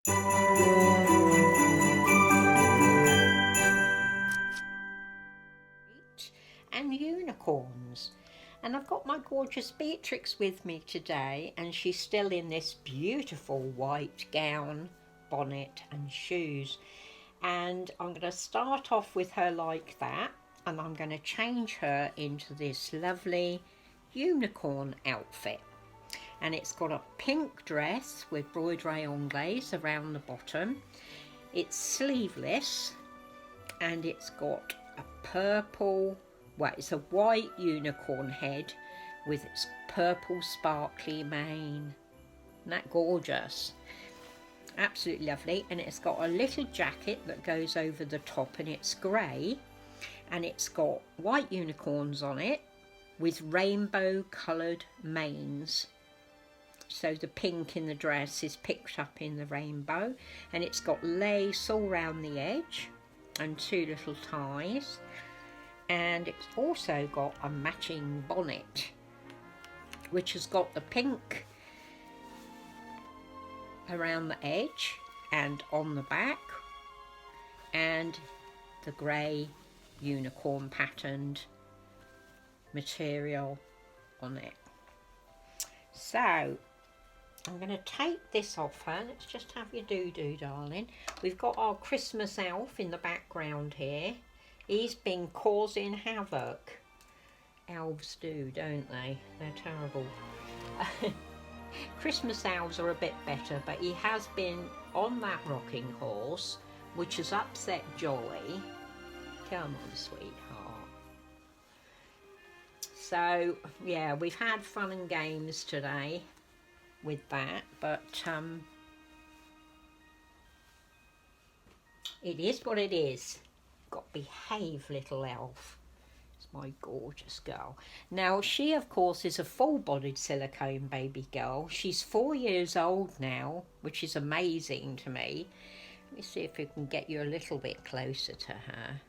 And unicorns. And I've got my gorgeous Beatrix with me today, and she's still in this beautiful white gown, bonnet and shoes. And I'm going to start off with her like that, and I'm going to change her into this lovely unicorn outfit. And it's got a pink dress with broderie anglaise around the bottom. It's sleeveless, and it's got a purple, well, it's a white unicorn head with its purple sparkly mane. Isn't that gorgeous? Absolutely lovely. And it's got a little jacket that goes over the top, and it's grey, and it's got white unicorns on it with rainbow coloured manes. So the pink in the dress is picked up in the rainbow, and it's got lace all round the edge and two little ties, and it's also got a matching bonnet which has got the pink around the edge and on the back, and the grey unicorn patterned material on it. So I'm going to take this off her. Let's just have your doo-doo, darling. We've got our Christmas elf in the background here. He's been causing havoc. Elves do, don't they? They're terrible. Christmas elves are a bit better, but he has been on that rocking horse, which has upset Jolly. Come on, sweetheart. So, yeah, we've had fun and games today with that, but it is what it is. Got to behave, little elf. It's my gorgeous girl. Now, she of course is a full-bodied silicone baby girl. She's 4 years old now, which is amazing to me. Let me see if we can get you a little bit closer to her.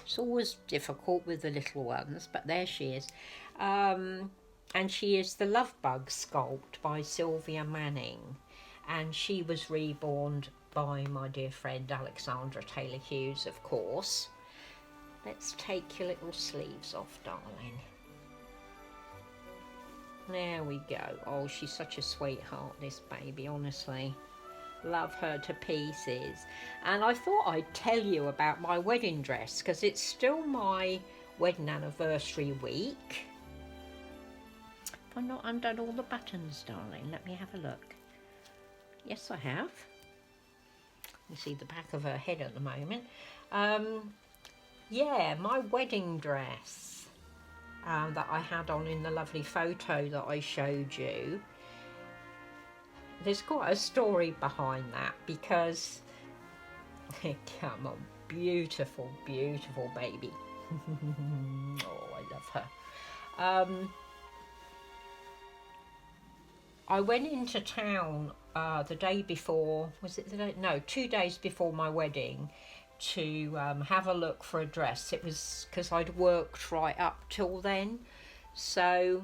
It's always difficult with the little ones, but there she is. And she is the Lovebug sculpt by Sylvia Manning, and she was reborn by my dear friend Alexandra Taylor-Hughes, of course. Let's take your little sleeves off, darling. There we go. Oh, she's such a sweetheart, this baby, honestly. Love her to pieces. And I thought I'd tell you about my wedding dress, because it's still my wedding anniversary week. Have I not undone all the buttons, darling? Let me have a look. Yes, I have. You see the back of her head at the moment. Yeah, my wedding dress that I had on in the lovely photo that I showed you. There's quite a story behind that, because come on, beautiful, beautiful baby. Oh, I love her. I went into town the day before, was it the day? No, 2 days before my wedding, to have a look for a dress. It was because I'd worked right up till then, so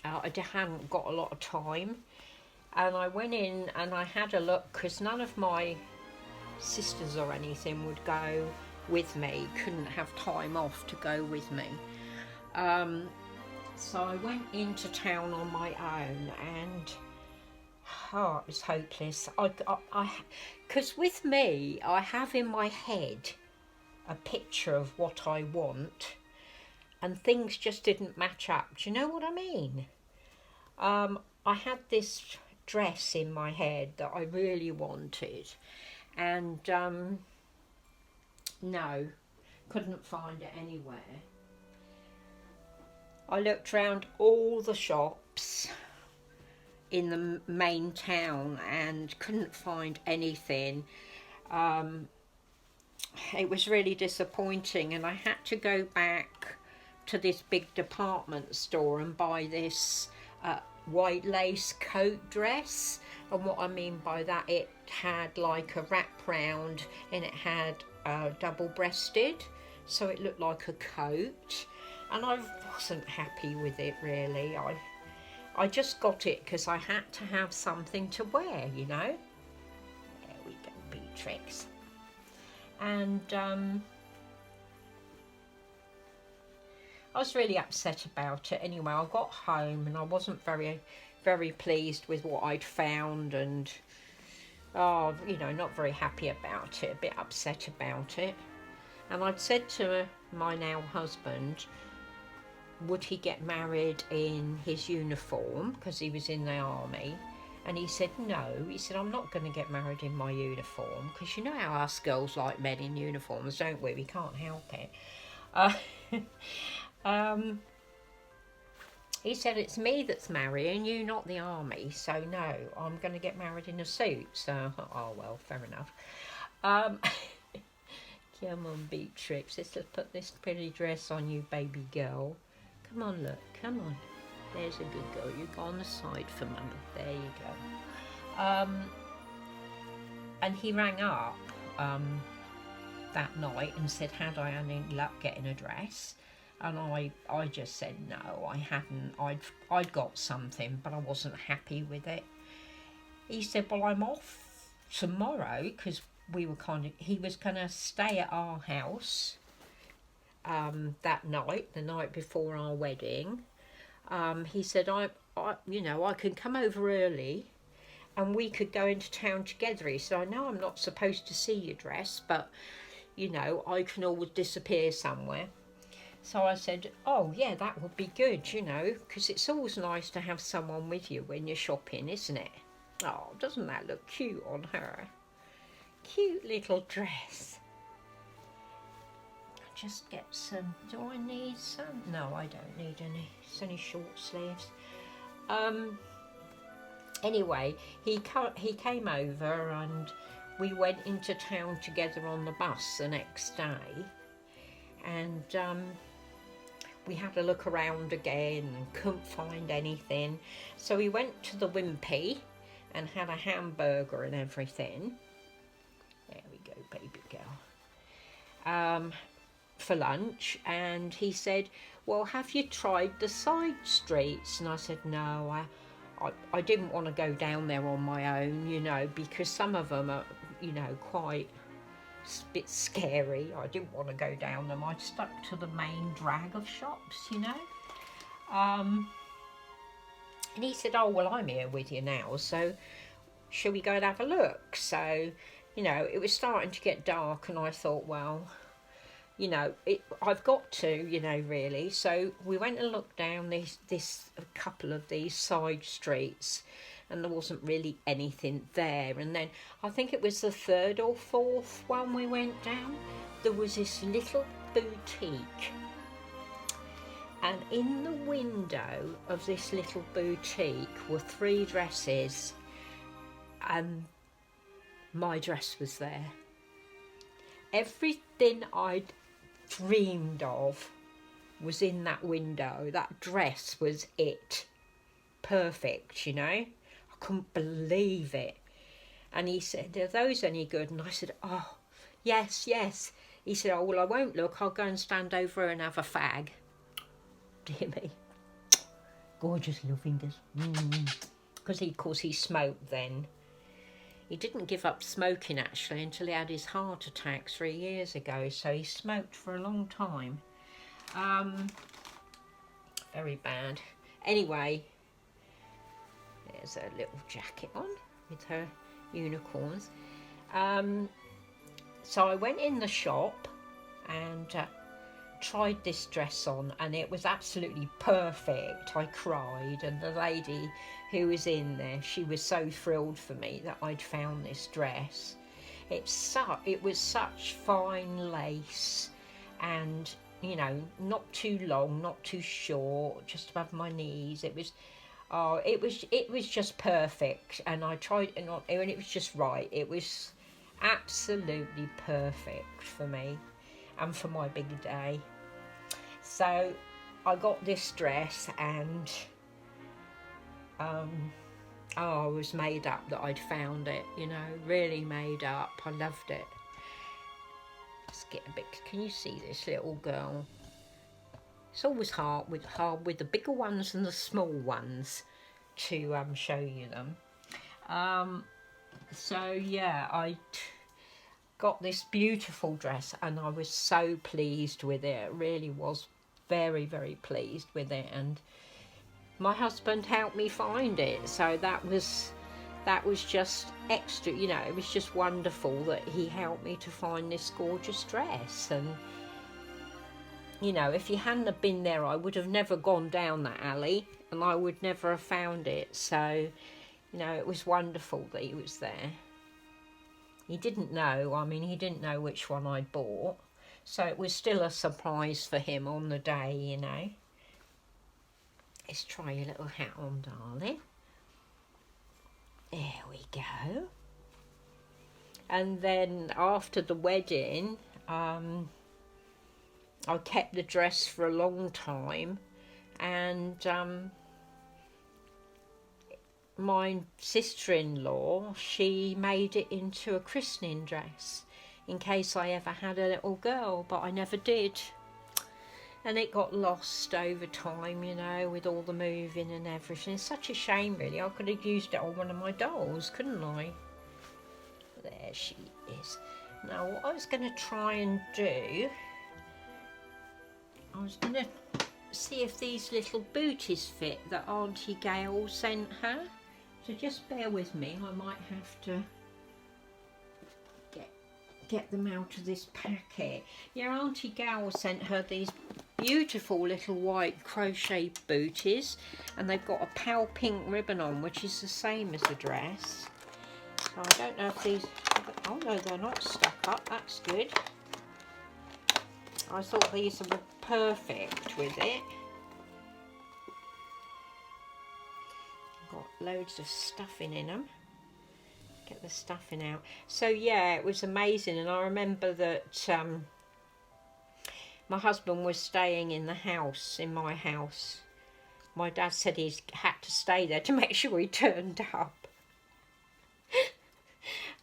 I hadn't got a lot of time. And I went in and I had a look, because none of my sisters or anything would go with me, couldn't have time off to go with me. So I went into town on my own, and oh, it was hopeless. Because with me, I have in my head a picture of what I want, and things just didn't match up. Do you know what I mean? I had this dress in my head that I really wanted, and no, couldn't find it anywhere. I looked around all the shops in the main town and couldn't find anything. It was really disappointing, and I had to go back to this big department store and buy this white lace coat dress. And what I mean by that, it had like a wrap round, and it had double breasted, so it looked like a coat, and I wasn't happy with it really. I just got it because I had to have something to wear, you know. There we go, Beatrix. And I was really upset about it. Anyway, I got home and I wasn't very pleased with what I'd found, and you know, not very happy about it, a bit upset about it. And I'd said to my now husband, would he get married in his uniform, because he was in the army? And he said no. He said, I'm not going to get married in my uniform, because you know how us girls like men in uniforms, don't we? We can't help it. He said, it's me that's marrying you, not the army, so no, I'm going to get married in a suit. So, oh well, fair enough. Come on, Beatrix, let's just put this pretty dress on you, baby girl. Come on, look, come on. There's a good girl. You go on the side for Mummy. There you go. And he rang up that night and said, had I any luck getting a dress? And I just said no, I hadn't. I'd got something, but I wasn't happy with it. He said, well, I'm off tomorrow, because we were he was going to stay at our house that night, the night before our wedding. He said, you know, I can come over early and we could go into town together. He said, I know I'm not supposed to see your dress, but, you know, I can always disappear somewhere. So I said, oh, yeah, that would be good, you know, because it's always nice to have someone with you when you're shopping, isn't it? Oh, doesn't that look cute on her? Cute little dress. Just get some. Do I need some? No, I don't need any. It's only short sleeves. Anyway, he came over and we went into town together on the bus the next day, and we had a look around again and couldn't find anything. So we went to the Wimpy and had a hamburger and everything. There we go, baby girl. For lunch, and he said, well, have you tried the side streets? And I said, no, I didn't want to go down there on my own, you know, because some of them are, you know, quite a bit scary. I didn't want to go down them. I stuck to the main drag of shops, you know. And he said, oh, well, I'm here with you now, so shall we go and have a look? So, you know, it was starting to get dark, and I thought, well, you know, I've got to, you know, really. So we went and looked down a couple of these side streets, and there wasn't really anything there. And then I think it was the third or fourth one we went down. There was this little boutique, and in the window of this little boutique were 3 dresses, and my dress was there. Everything I'd dreamed of was in that window. That dress was it. Perfect, you know. I couldn't believe it. And he said, are those any good? And I said, oh, yes, yes. He said, oh, well, I won't look. I'll go and stand over and have a fag. Dear me. Gorgeous little fingers. Because, of course, he smoked then. He didn't give up smoking, actually, until he had his heart attack 3 years ago. So he smoked for a long time. Very bad. Anyway, there's a little jacket on with her unicorns. So I went in the shop and tried this dress on, and it was absolutely perfect. I cried, and the lady who was in there, she was so thrilled for me that I'd found this dress. It was such fine lace, and, you know, not too long, not too short, just above my knees. It was just perfect, and I tried it on, and it was just right. It was absolutely perfect for me and for my big day. So I got this dress, and I was made up that I'd found it, you know, really made up. I loved it. Let's get a bit, can you see this little girl? It's always hard with the bigger ones and the small ones, to show you them. So yeah, I got this beautiful dress and I was so pleased with it. Really was very, very pleased with it, and my husband helped me find it, so that was just extra, you know. It was just wonderful that he helped me to find this gorgeous dress. And you know, if he hadn't have been there, I would have never gone down that alley and I would never have found it. So you know, it was wonderful that he was there. He didn't know, I mean, he didn't know which one I'd bought, so it was still a surprise for him on the day, you know. Let's try your little hat on, darling. There we go. And then after the wedding, I kept the dress for a long time, and my sister-in-law, she made it into a christening dress in case I ever had a little girl, but I never did. And it got lost over time, you know, with all the moving and everything. It's such a shame, really. I could have used it on one of my dolls, couldn't I? There she is. Now, what I was going to try and do, I was going to see if these little booties fit that Auntie Gail sent her. So just bear with me, I might have to get them out of this packet. Yeah, Auntie Gail sent her these beautiful little white crochet booties, and they've got a pale pink ribbon on, which is the same as the dress. So I don't know if these, oh no, they're not stuck up, that's good. I thought these were perfect with it. Got loads of stuffing in them. Get the stuffing out. So yeah, it was amazing. And I remember that my husband was staying in the house, in my house. My dad said he had to stay there to make sure he turned up.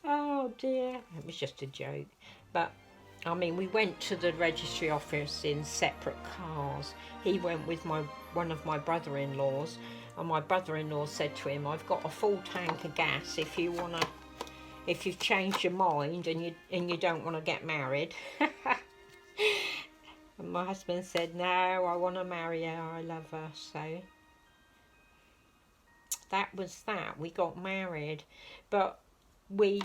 Oh dear, it was just a joke. But I mean, we went to the registry office in separate cars. He went with one of my brother-in-laws, and my brother-in-law said to him, "I've got a full tank of gas if you've changed your mind and you don't want to get married." And my husband said, "No, I want to marry her, I love her." So that was that. We got married, but we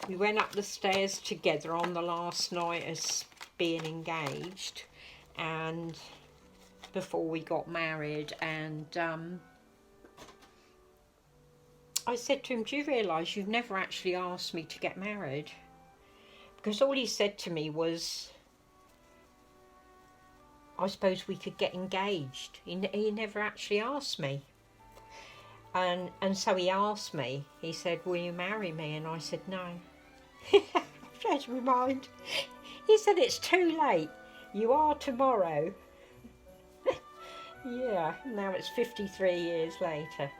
went up the stairs together on the last night as being engaged, and before we got married, and I said to him, "Do you realise you've never actually asked me to get married?" Because all he said to me was, "I suppose we could get engaged." He never actually asked me. And so he asked me, he said, "Will you marry me?" And I said, "No." I've changed my mind. He said, "It's too late. You are tomorrow." Yeah, now it's 53 years later.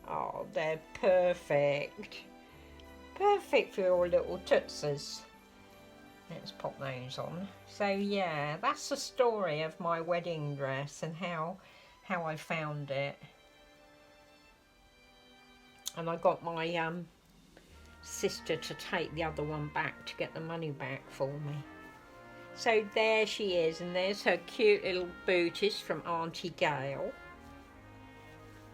Oh, they're perfect. Perfect for your little tootsies. Let's pop those on. So yeah, that's the story of my wedding dress and how I found it. And I got my sister to take the other one back to get the money back for me. So there she is, and there's her cute little booties from Auntie Gail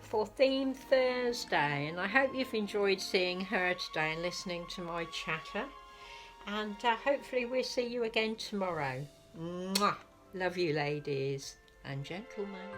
for Theme Thursday. And I hope you've enjoyed seeing her today and listening to my chatter. And hopefully we'll see you again tomorrow. Mwah! Love you, ladies and gentlemen.